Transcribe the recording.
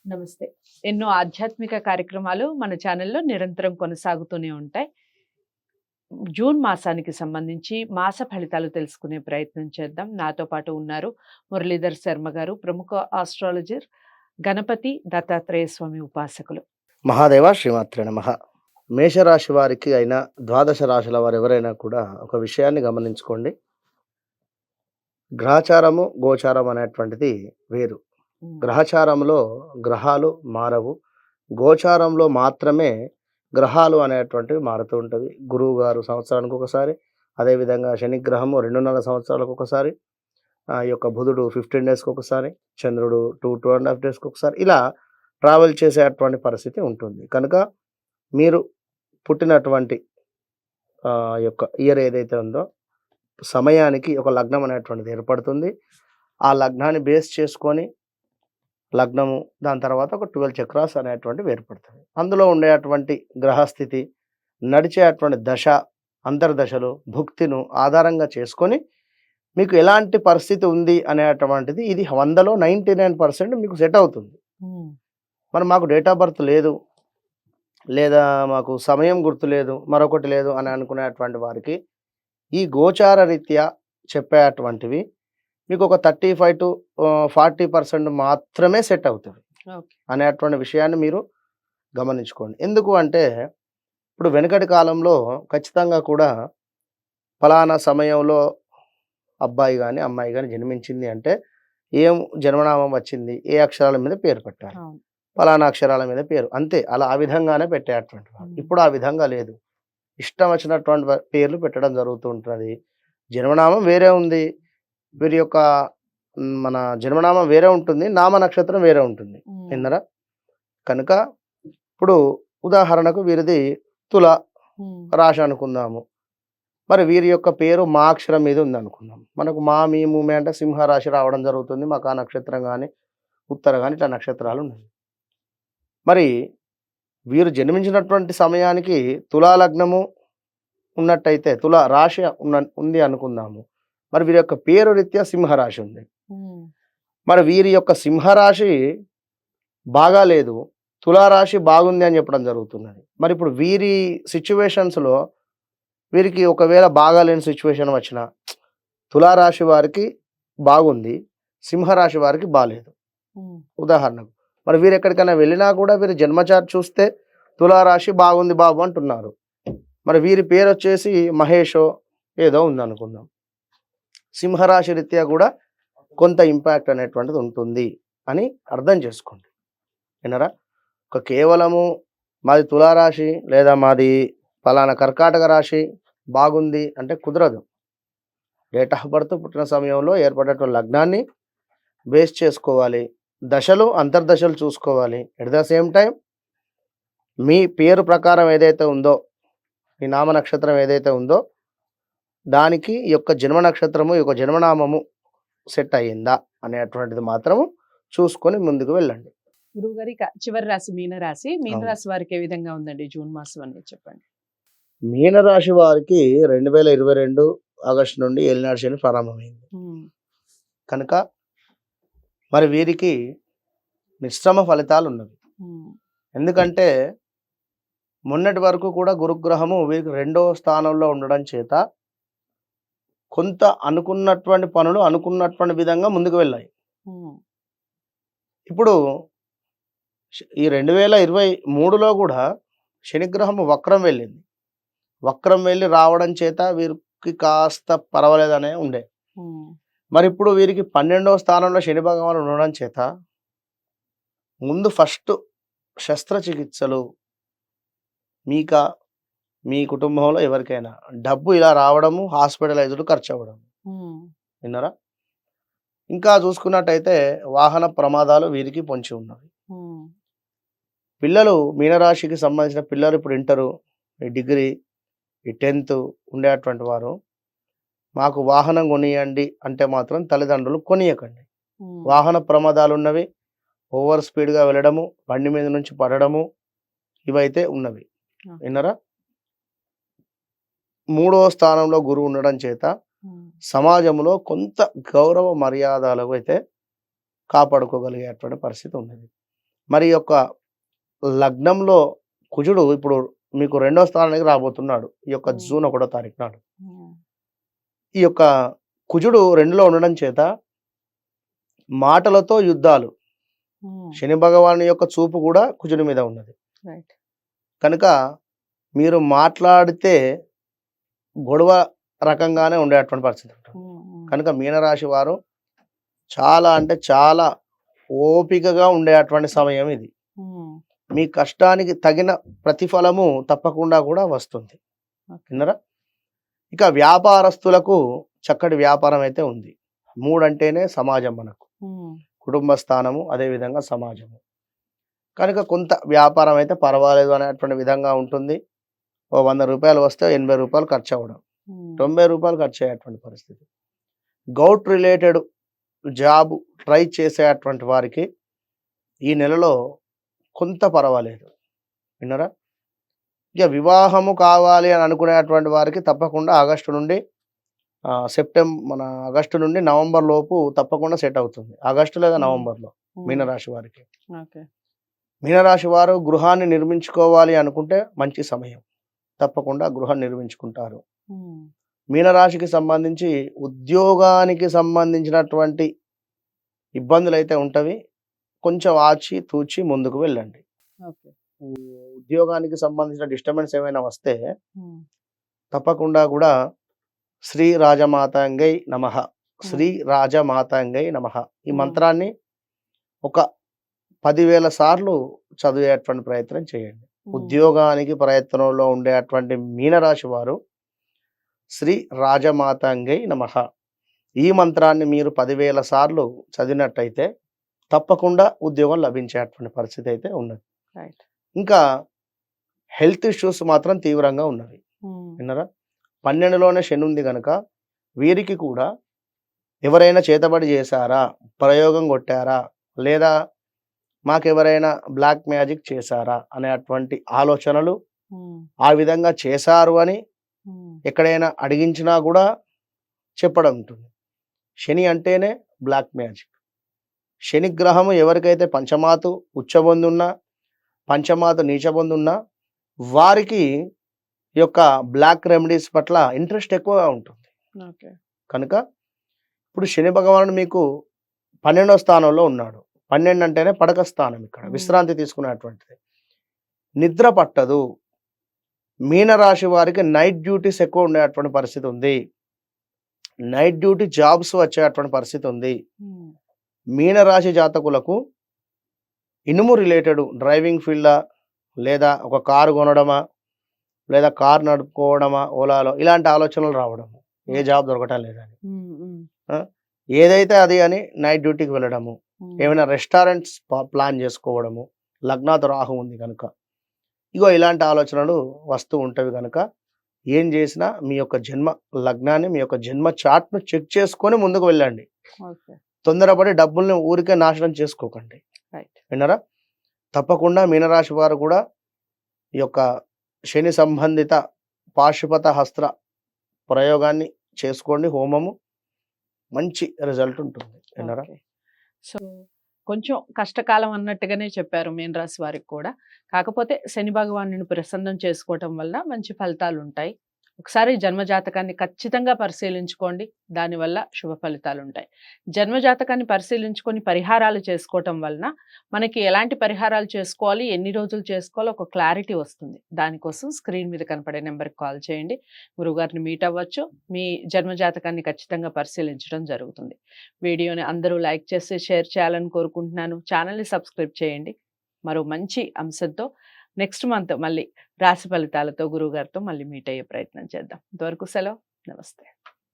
నమస్తే. ఎన్నో ఆధ్యాత్మిక కార్యక్రమాలు మన ఛానల్‌లో నిరంతరం కొనసాగుతూనే ఉంటాయి. జూన్ మాసానికి సంబంధించి మాస ఫలితాలు తెలుసుకునే ప్రయత్నం చేద్దాం. నాతో పాటు ఉన్నారు మురళీధర్ శర్మ గారు, ప్రముఖ ఆస్ట్రాలజర్, గణపతి దత్తాత్రేయ స్వామి ఉపాసకులు. మహాదేవ శ్రీమాత్రే నమః. మేషరాశి వారికి అయినా ద్వాదశ రాశుల వారు ఎవరైనా కూడా ఒక విషయాన్ని గమనించుకోండి. గ్రహచారము గోచారం అనేటువంటిది వేరు. హ్మ్. గ్రహచారంలో గ్రహాలు మారవు. గోచారంలో మాత్రమే గ్రహాలు అనేటువంటివి మారుతూ ఉంటవి. గురువు గారు సంవత్సరానికి ఒకసారి, అదేవిధంగా శని గ్రహము 2.5 సంవత్సరాలకు ఒకసారి, ఈ యొక్క బుధుడు 15 డేస్‌కి ఒకసారి, చంద్రుడు 2.5 డేస్‌కి ఒకసారి ఇలా ట్రావెల్ చేసేటువంటి పరిస్థితి ఉంటుంది. కనుక మీరు పుట్టినటువంటి యొక్క ఇయర్ ఏదైతే ఉందో సమయానికి ఒక లగ్నం అనేటువంటిది ఏర్పడుతుంది. ఆ లగ్నాన్ని బేస్ చేసుకొని లగ్నము, దాని తర్వాత ఒక 12 చక్రాస్ అనేటువంటివి ఏర్పడతాయి. అందులో ఉండేటువంటి గ్రహస్థితి, నడిచేటువంటి దశ, అంతర్దశలు, భుక్తిను ఆధారంగా చేసుకొని మీకు ఎలాంటి పరిస్థితి ఉంది అనేటువంటిది ఇది 100లో 99% మీకు సెట్ అవుతుంది. హ్మ్. మరి మాకు డేట్ ఆఫ్ బర్త్ లేదు, లేదా మాకు సమయం గుర్తులేదు, మరొకటి లేదు అని అనుకునేటువంటి వారికి ఈ గోచార రీత్యా చెప్పేటువంటివి మీకు ఒక 35-40% మాత్రమే సెట్ అవుతుంది ఓకే. అనేటువంటి విషయాన్ని మీరు గమనించుకోండి. ఎందుకు అంటే ఇప్పుడు వెనకటి కాలంలో ఖచ్చితంగా కూడా ఫలానా సమయంలో అబ్బాయి కానీ అమ్మాయి కానీ జన్మించింది అంటే ఏం జన్మనామం వచ్చింది, ఏ అక్షరాల మీద పేరు పెట్టాలి, అవును. ఫలానా అక్షరాల మీద పేరు, అంతే. అలా ఆ విధంగానే పెట్టేటువంటి వారు. ఇప్పుడు ఆ విధంగా లేదు. ఇష్టం వచ్చినటువంటి పేర్లు పెట్టడం జరుగుతూ ఉంటుంది. జన్మనామం వేరే ఉంది, వీరి యొక్క మన జన్మనామం వేరే ఉంటుంది, నామ నక్షత్రం వేరే ఉంటుంది. హ్మ్. విన్నారా? కనుక ఇప్పుడు ఉదాహరణకు వీరిది తుల హ్మ్. రాశి అనుకుందాము. మరి వీరి యొక్క పేరు మా అక్షరం మీద ఉంది అనుకుందాం. మనకు మా, మీ, మూమే అంటే సింహ రాశి రావడం జరుగుతుంది. మాకు ఆ నక్షత్రం కానీ, ఉత్తర కానీ ఇట్లా నక్షత్రాలు ఉన్నాయి. మరి వీరు జన్మించినటువంటి సమయానికి తులా లగ్నము ఉన్నట్టయితే, తుల రాశి ఉంది అనుకుందాము. మరి వీరి యొక్క పేరు రీత్యా సింహరాశి ఉంది. హ్మ్. మరి వీరి యొక్క సింహరాశి బాగా లేదు, తులారాశి బాగుంది అని చెప్పడం జరుగుతున్నది. మరి ఇప్పుడు వీరి సిచ్యువేషన్స్‌లో వీరికి ఒకవేళ బాగాలేని సిచ్యువేషన్ వచ్చినా తులారాశి వారికి బాగుంది, సింహరాశి వారికి బాలేదు. హ్మ్. ఉదాహరణకు మరి వీరు ఎక్కడికైనా వెళ్ళినా కూడా వీరి జన్మచార్ట్ చూస్తే తులారాశి బాగుంది బాబు అంటున్నారు. మరి వీరి పేరు వచ్చేసి మహేషో ఏదో ఉందనుకుందాం. సింహరాశి రీత్యా కూడా కొంత ఇంపాక్ట్ అనేటువంటిది ఉంటుంది అని అర్థం చేసుకోండి. విన్నారా? ఒక కేవలము మాది తులారాశి లేదా మాది ఫలానా కర్కాటక రాశి బాగుంది అంటే కుదరదు. డేట్ ఆఫ్ బర్త్ పుట్టిన సమయంలో ఏర్పడేటువంటి లగ్నాన్ని బేస్ చేసుకోవాలి. దశలు, అంతర్దశలు చూసుకోవాలి. ఎట్ ద సేమ్ టైం మీ పేరు ప్రకారం ఏదైతే ఉందో, మీ నామ నక్షత్రం ఏదైతే ఉందో దానికి ఈ యొక్క జన్మ నక్షత్రము, ఈ యొక్క జన్మనామము సెట్ అయ్యిందా అనేటువంటిది మాత్రము చూసుకొని ముందుకు వెళ్ళండి. గురువుగారు, ఇక చివరి రాశి మీనరాశి. అవును. మీనరాశి వారికి ఏ విధంగా ఉందండి జూన్ మాసం అనేది చెప్పండి? మీనరాశి వారికి 2022 ఆగస్టు నుండి ఏలినాటి శని ప్రారంభమైంది. హ్మ్. కనుక మరి వీరికి మిశ్రమ ఫలితాలు ఉన్నవి. హ్మ్. ఎందుకంటే మొన్నటి వరకు కూడా గురుగ్రహము వీరికి 2వ స్థానంలో ఉండడం చేత కొంత అనుకున్నటువంటి పనులు అనుకున్నటువంటి విధంగా ముందుకు వెళ్ళాయి. హ్మ్. ఇప్పుడు ఈ 2023లో కూడా శనిగ్రహము వక్రం వెళ్ళింది. వక్రం వెళ్ళి రావడం చేత వీరికి కాస్త పర్వాలేదనే ఉండే. హ్మ్. మరి ఇప్పుడు వీరికి 12వ స్థానంలో శని భగవానుడు ఉండడం చేత ముందు ఫస్ట్ శస్త్రచికిత్సలు మీకా, మీ కుటుంబంలో ఎవరికైనా డబ్బు ఇలా రావడము, హాస్పిటలైజ్డ్ ఖర్చు అవ్వడం. హ్మ్. విన్నారా? ఇంకా చూసుకున్నట్టయితే వాహన ప్రమాదాలు వీరికి పొంచి ఉన్నవి. హ్మ్. పిల్లలు మీనరాశికి సంబంధించిన పిల్లలు ఇప్పుడు ఇంటరు, ఈ డిగ్రీ, ఈ 10th ఉండేటువంటి వారు మాకు వాహనం కొనియండి అంటే మాత్రం తల్లిదండ్రులు కొనియకండి. హ్మ్. వాహన ప్రమాదాలు ఉన్నవి, ఓవర్ స్పీడ్‌గా వెళ్ళడము, బండి మీద నుంచి పడడము ఇవైతే ఉన్నవి. ఓకే. విన్నారా? 3వ స్థానంలో గురువు ఉండడం చేత హ్మ్. సమాజంలో కొంత గౌరవ మర్యాదలు అయితే కాపాడుకోగలిగేటువంటి పరిస్థితి ఉన్నది. మరి ఈ యొక్క లగ్నంలో కుజుడు ఇప్పుడు మీకు 2వ స్థానానికి రాబోతున్నాడు. ఈ యొక్క జూన్ 1వ తారీఖు నాడు. ఈ యొక్క కుజుడు 2లో ఉండడం చేత మాటలతో యుద్ధాలు. శని భగవాను యొక్క చూపు కూడా కుజుడి మీద ఉన్నది. కనుక మీరు మాట్లాడితే గొడవ రకంగానే ఉండేటువంటి పరిస్థితి ఉంటుంది. కనుక మీనరాశి వారు చాలా అంటే చాలా ఓపికగా ఉండేటువంటి సమయం ఇది. మీ కష్టానికి తగిన ప్రతిఫలము తప్పకుండా కూడా వస్తుంది. విన్నరా? ఇక వ్యాపారస్తులకు చక్కటి వ్యాపారం అయితే ఉంది. 3 అంటేనే సమాజం మనకు. కుటుంబ స్థానము, అదేవిధంగా సమాజము. కనుక కొంత వ్యాపారం అయితే పర్వాలేదు అనేటువంటి విధంగా ఉంటుంది. ఓ 100 రూపాయలు వస్తే 80 రూపాయలు ఖర్చు అవ్వడం, 90 రూపాయలు ఖర్చు అయ్యేటువంటి పరిస్థితి. గౌట్ రిలేటెడ్ జాబ్ ట్రై చేసేటువంటి వారికి ఈ నెలలో కొంత పర్వాలేదు. విన్నరా? ఇక వివాహము కావాలి అని అనుకునేటువంటి వారికి తప్పకుండా ఆగస్టు నుండి ఆగస్టు నుండి నవంబర్ లోపు తప్పకుండా సెట్ అవుతుంది. ఆగస్టు లేదా నవంబర్లో మీనరాశి వారికి. మీనరాశి వారు గృహాన్ని నిర్మించుకోవాలి అనుకుంటే మంచి సమయం. తప్పకుండా గృహం నిర్మించుకుంటారు. మీనరాశికి సంబంధించి ఉద్యోగానికి సంబంధించినటువంటి ఇబ్బందులు అయితే ఉంటవి. కొంచెం ఆచి తూచి ముందుకు వెళ్ళండి. ఉద్యోగానికి సంబంధించిన డిస్టర్బెన్స్ ఏమైనా వస్తే తప్పకుండా కూడా శ్రీ రాజమాతాంగై నమః, శ్రీ రాజమాతాంగై నమః ఈ మంత్రాన్ని ఒక 10,000 సార్లు చదివేటువంటి ప్రయత్నం చేయండి. ఉద్యోగానికి ప్రయత్నంలో ఉండేటువంటి మీనరాశి వారు శ్రీ రాజమాతాంగై నమః ఈ మంత్రాన్ని మీరు 10,000 సార్లు చదివినట్టయితే తప్పకుండా ఉద్యోగం లభించేటువంటి పరిస్థితి అయితే ఉన్నది. ఇంకా హెల్త్ ఇష్యూస్ మాత్రం తీవ్రంగా ఉన్నవి. విన్నారా? 12లోనే శని ఉంది కనుక వీరికి కూడా ఎవరైనా చేతబడి చేశారా, ప్రయోగం కొట్టారా, లేదా మాకెవరైనా బ్లాక్ మ్యాజిక్ చేశారా అనేటువంటి ఆలోచనలు, ఆ విధంగా చేశారు అని ఎక్కడైనా అడిగించినా కూడా చెప్పడం ఉంటుంది. శని అంటేనే బ్లాక్ మ్యాజిక్. శని గ్రహము ఎవరికైతే పంచమాతు ఉచ్చబొందున్నా, పంచమాతు నీచబొందున్నా వారికి ఈ యొక్క బ్లాక్ రెమెడీస్ పట్ల ఇంట్రెస్ట్ ఎక్కువగా ఉంటుంది. కనుక ఇప్పుడు శని భగవానుడు మీకు 12వ స్థానంలో ఉన్నాడు. 12 అంటేనే పడక స్థానం, ఇక్కడ విశ్రాంతి తీసుకునేటువంటిది. నిద్ర పట్టదు. మీనరాశి వారికి నైట్ డ్యూటీస్ ఎక్కువ ఉండేటువంటి పరిస్థితి ఉంది. నైట్ డ్యూటీ జాబ్స్ వచ్చేటువంటి పరిస్థితి ఉంది. మీనరాశి జాతకులకు ఇనుము రిలేటెడ్ డ్రైవింగ్ ఫీల్డా, లేదా ఒక కారు కొనడమా, లేదా కారు నడుపుకోవడమా ఓలాలో, ఇలాంటి ఆలోచనలు రావడము, ఏ జాబ్ దొరకటం లేదని, ఏదైతే అది అని నైట్ డ్యూటీకి వెళ్ళడము, ఏమైనా రెస్టారెంట్స్ ప్లాన్ చేసుకోవడము, లగ్నాతో రాహు ఉంది కనుక ఇగో ఇలాంటి ఆలోచనలు వస్తూ ఉంటవి. కనుక ఏం చేసినా మీ యొక్క జన్మ లగ్నాన్ని, మీ యొక్క జన్మ చార్ట్ను చెక్ చేసుకొని ముందుకు వెళ్ళండి. తొందరపడి డబ్బుల్ని ఊరికే నాశనం చేసుకోకండి. విన్నారా? తప్పకుండా మీనరాశి వారు కూడా ఈ యొక్క శని సంబంధిత పాశుపత హస్త్ర ప్రయోగాన్ని చేసుకోండి. హోమము మంచి రిజల్ట్ ఉంటుంది. విన్నారా? సో కొంచెం కష్టకాలం అన్నట్టుగానే చెప్పారు మీనరాశి వారికి కూడా. కాకపోతే శని భగవానుని ప్రసన్నం చేసుకోవటం వల్ల మంచి ఫలితాలు ఉంటాయి. ఒకసారి జన్మజాతకాన్ని ఖచ్చితంగా పరిశీలించుకోండి, దానివల్ల శుభ ఫలితాలు ఉంటాయి. జన్మజాతకాన్ని పరిశీలించుకొని పరిహారాలు చేసుకోవటం వలన మనకి ఎలాంటి పరిహారాలు చేసుకోవాలి, ఎన్ని రోజులు చేసుకోవాలో ఒక క్లారిటీ వస్తుంది. దానికోసం స్క్రీన్ మీద కనపడే నెంబర్కి కాల్ చేయండి, గురువుగారిని మీట్ అవ్వచ్చు. మీ జన్మజాతకాన్ని ఖచ్చితంగా పరిశీలించడం జరుగుతుంది. వీడియోని అందరూ లైక్ చేసి షేర్ చేయాలని కోరుకుంటున్నాను. ఛానల్ని సబ్స్క్రైబ్ చేయండి. మరో మంచి అంశంతో నెక్స్ట్ మంత్ మళ్ళీ రాశి ఫలితాలతో గురువుగారితో మళ్ళీ మీట్ అయ్యే ప్రయత్నం చేద్దాం. ఇంతవరకు సెలవు. నమస్తే.